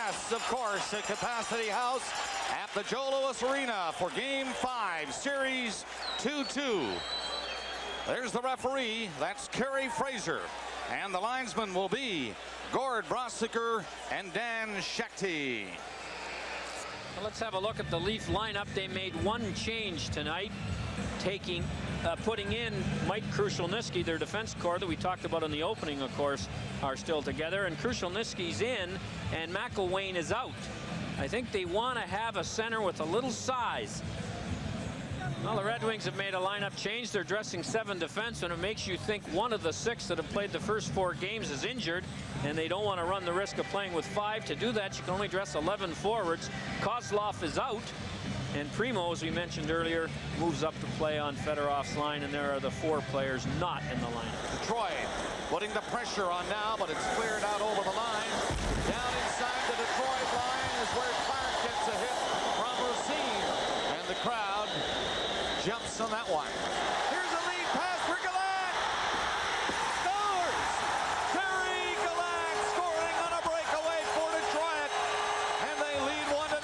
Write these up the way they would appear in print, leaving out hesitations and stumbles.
Yes, of course, at Capacity House at the Joe Louis Arena for Game 5, Series 2-2. There's the referee. That's Kerry Fraser. And the linesmen will be Gord Brossiker and Dan Shakti. Well, let's have a look at the Leaf lineup. They made one change tonight, putting in Mike Krushelnyski. Their defense core that we talked about in the opening, of course, are still together. And Krushelnyski's in, and McElwain is out. I think they want to have a center with a little size. Well, the Red Wings have made a lineup change. They're dressing 7 defensemen. It makes you think one of the 6 that have played the first 4 games is injured, and they don't want to run the risk of playing with 5. To do that, you can only dress 11 forwards. Kozlov is out, and Primo, as we mentioned earlier, moves up to play on Fedorov's line, and there are the 4 players not in the lineup. Detroit putting the pressure on now, but it's cleared out over the line. Down inside the Detroit line is where Clark gets a hit from Racine, and the crowd jumps on that one. Here's a lead pass for Gallant. Scores! Terry Gallant scoring on a breakaway for Detroit, and they lead 1-0.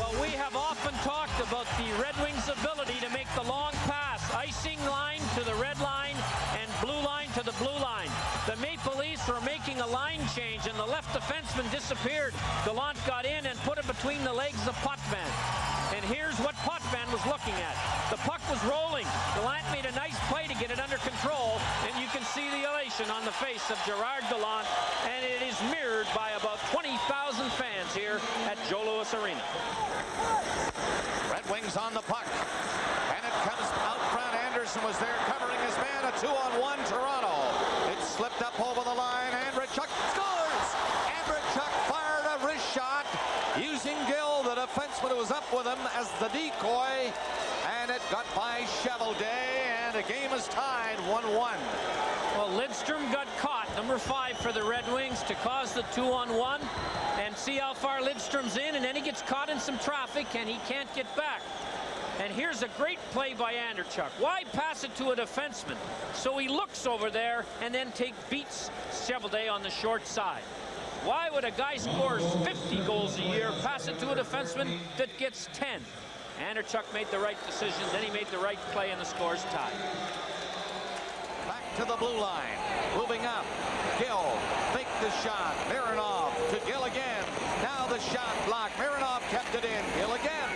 Well, we have often talked about the Red Wings' ability to make the long pass, icing line to the red line and blue line to the blue line. The Maple Leafs were making a line change, and the left defenseman disappeared. Gallant got in and put it between the legs of Potvin. And here's what Potvin was looking at. The puck was rolling. Gallant made a nice play to get it under control, and you can see the elation on the face of Gerard Gallant, and it is mirrored by about 20,000 fans here at Joe Louis Arena. Red Wings on the puck, and it comes out front. Anderson was there covering his man. A 2-on-1 Toronto. It slipped up over the line. Andrechuk scores! Andrechuk fired a wrist shot using Gill, the defenseman who was up with him, as the decoy, and it got by Chevaudet, and the game is tied 1-1. Well, Lidstrom got caught, number 5 for the Red Wings, to cause the 2-on-1, and see how far Lidstrom's in, and then he gets caught in some traffic, and he can't get back. And here's a great play by Andrechuk. Why pass it to a defenseman? So he looks over there and then beats Chevaudet on the short side. Why would a guy scores 50 goals a year pass it to a defenseman that gets 10? Andrechuk made the right decision, then he made the right play, and the score's tied. Back to the blue line, moving up. Gill, fake the shot. Mironov to Gill again. Now the shot blocked. Mironov kept it in. Gill again.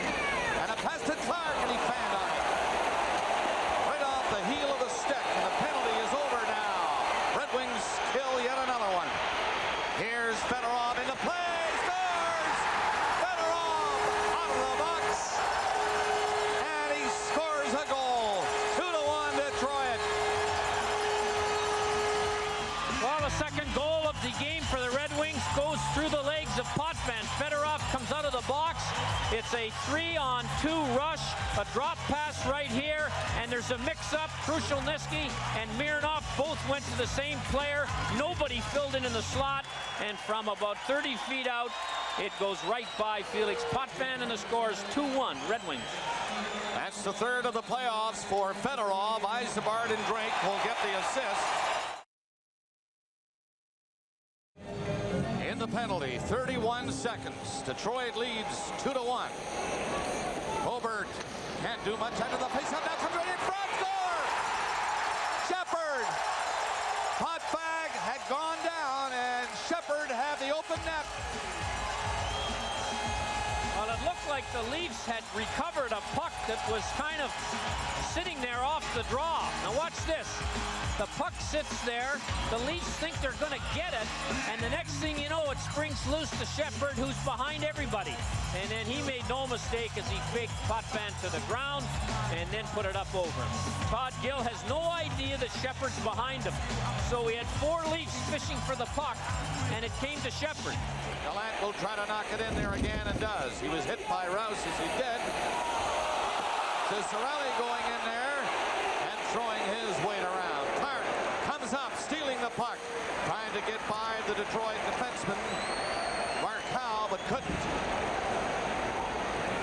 And a pass to Clark, and he fanned on it. Right off the heel of the stick, and the penalty is over now. Red Wings kill yet another one. Here's Fedorov into play. Scores! Fedorov out of the box. And he scores a goal. 2-1 Detroit. Well, the second goal of the game for the Red Wings goes through the legs of Potvin. Fedorov comes out of the box. It's a 3-on-2 rush, a drop pass right here, and there's a mix-up. Krushelnyski and Mironov both went to the same player. Nobody filled in the slot, and from about 30 feet out, it goes right by Felix Potvin, and the score is 2-1, Red Wings. That's the third of the playoffs for Fedorov. Isabard and Drake will get the assist. In the penalty, 31 seconds. Detroit leads 2-1. Hobart can't do much under the face-up. Now comes right in front. Score! Shepard. Potvin had gone down, and Shepard had the open net. Well, it looked like the Leafs had recovered a puck that was kind of sitting there off the draw. Now watch this. The puck sits there. The Leafs think they're going to get it, and the next thing you know, it springs loose to Shepard, who's behind everybody. And then he made no mistake as he faked Potvin to the ground and then put it up over him. Todd Gill has no idea that Shepard's behind him. So we had 4 Leafs fishing for the puck, and it came to Shepard. Gallant will try to knock it in there again, and does. He was hit by Rouse as he did. Ciccarelli going in there and throwing his weight around. Clark comes up, stealing the puck, trying to get by the Detroit defenseman, Markow, but couldn't.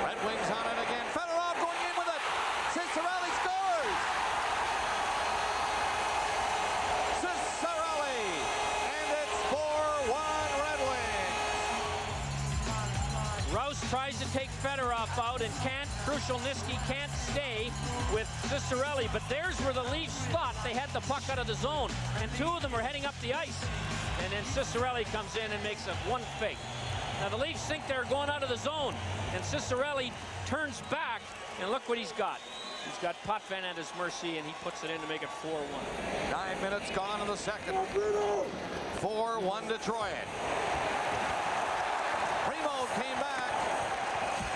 Red Wings on it again. Fedorov going in with it. Ciccarelli scores. Ciccarelli, and it's tries to take Fedorov out and can't. Krushelnyski can't stay with Cicarelli, but there's where the Leafs thought they had the puck out of the zone, and two of them are heading up the ice. And then Cicarelli comes in and makes a one fake. Now the Leafs think they're going out of the zone, and Cicarelli turns back, and look what he's got. He's got Potvin at his mercy, and he puts it in to make it 4-1. 9 minutes gone in the second. 4-1 Detroit. Primo came back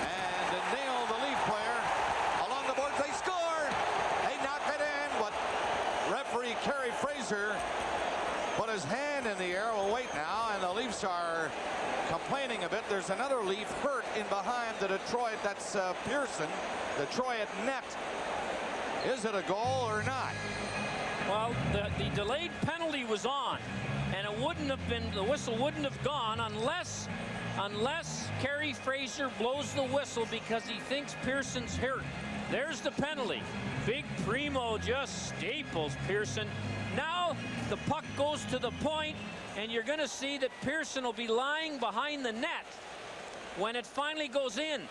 and nailed the Leaf player along the boards. They scored. They knock it in, but referee Kerry Fraser put his hand in the air. We'll wait now, and the Leafs are complaining a bit. There's another Leaf hurt in behind the Detroit. That's Pearson. Detroit net. Is it a goal or not? Well, the delayed penalty was on, and it wouldn't have been, the whistle wouldn't have gone unless Kerry Fraser blows the whistle because he thinks Pearson's hurt. There's the penalty. Big Primo just staples Pearson. Now the puck goes to the point, and you're going to see that Pearson will be lying behind the net when it finally goes in.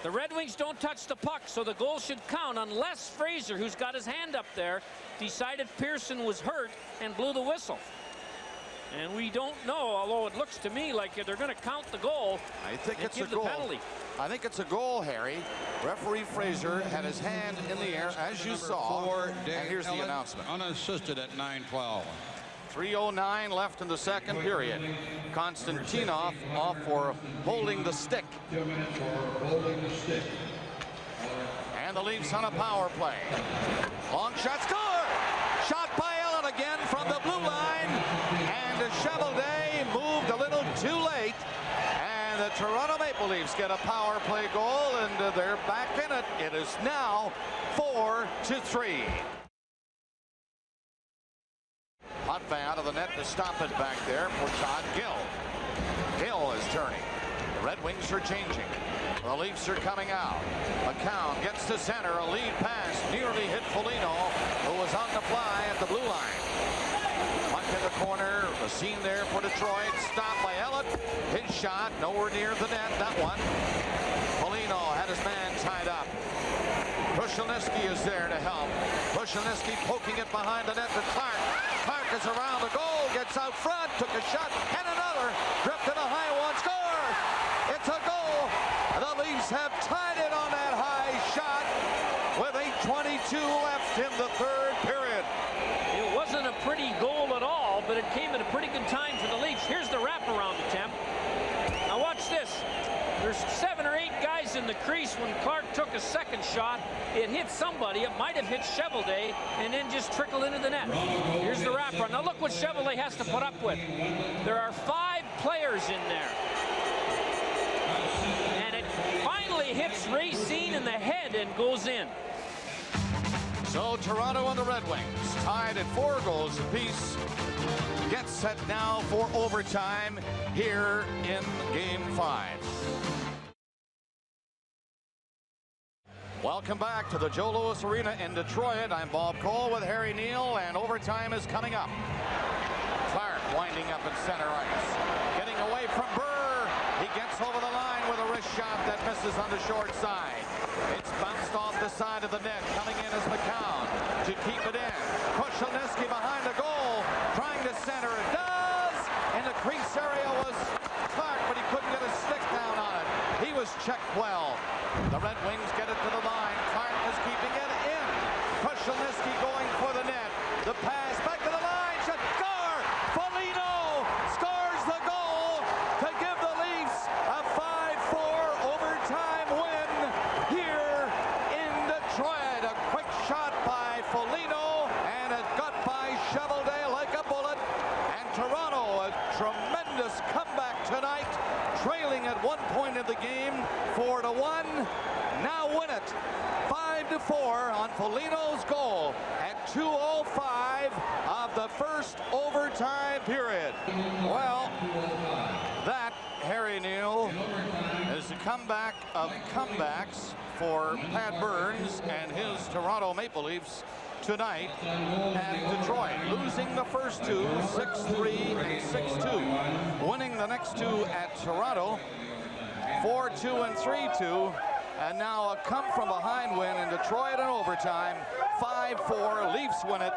The Red Wings don't touch the puck, so the goal should count unless Fraser, who's got his hand up there, decided Pearson was hurt and blew the whistle. And we don't know, although it looks to me like they're going to count the goal. I think it's a goal. Penalty. I think it's a goal, Harry. Referee Fraser had his hand in the air, as you saw. And here's the announcement. Unassisted at 9:12. 3:09 left in the second period. Konstantinov off for holding the stick. And the Leafs on a power play. Long shot, score! Shot by Allen again from the blue line. And Cheveldae moved a little too late. And the Toronto Maple Leafs get a power play goal, and they're back in it. It is now 4-3. Potvin out of the net to stop it back there for Todd Gill. Gill is turning. The Red Wings are changing. The Leafs are coming out. McCown gets to center. A lead pass nearly hit Foligno, who was on the fly at the blue line. Puck in the corner. A scene there for Detroit. Stopped by Ellett. His shot nowhere near the net. That one. Foligno had his man tied up. Krushelnyski is there to help. Krushelnyski poking it behind the net to Clark. Clark is around the goal, gets out front, took a shot, and another. Drifted a high one, score! It's a goal. The Leafs have tied it on that high shot with 8:22 left in the third period. It wasn't a pretty goal at all, but it came at a pretty good time for the Leafs. Here's the wraparound attempt. Now watch this. There's 7 or 8 guys in the crease when Clark took a second shot. It hit somebody. It might have hit Cheveldae and then just trickled into the net. Here's the wraparound. Now look what Cheveldae has to put up with. There are 5 players in there. And it finally hits Racine in the head and goes in. So Toronto and the Red Wings tied at 4 goals apiece. Get set now for overtime here in Game 5. Welcome back to the Joe Louis Arena in Detroit. I'm Bob Cole with Harry Neal, and overtime is coming up. Clark winding up in center ice. Getting away from Burr. He gets over the line with a wrist shot that misses on the short side. It's bounced off the side of the net. Coming in is McCown to keep it in. Krushelnyski behind the goal, trying to center. It does! In the crease area was Clark, but he couldn't get his stick down on it. He was checked well. The Red Wings get it to the line. Clark is keeping it in. Krushelnyski going for the net. The pass back to the line. Shot, score! Foligno scores the goal to give the Leafs a 5-4 overtime win here in Detroit. A quick shot by Foligno and a gut by Cheveldae like a bullet. And Toronto, a tremendous comeback tonight, trailing at one point in the game 4-1. Now win it 5-4 on Foligno's goal at 2:05 of the first overtime period. Well, that, Harry Neal, is a comeback of comebacks for Pat Burns and his Toronto Maple Leafs tonight at Detroit, losing the first 2, 6-3 and 6-2, winning the next 2 at Toronto, 4-2 and 3-2. And now a come from behind win in Detroit in overtime. 5-4, Leafs win it.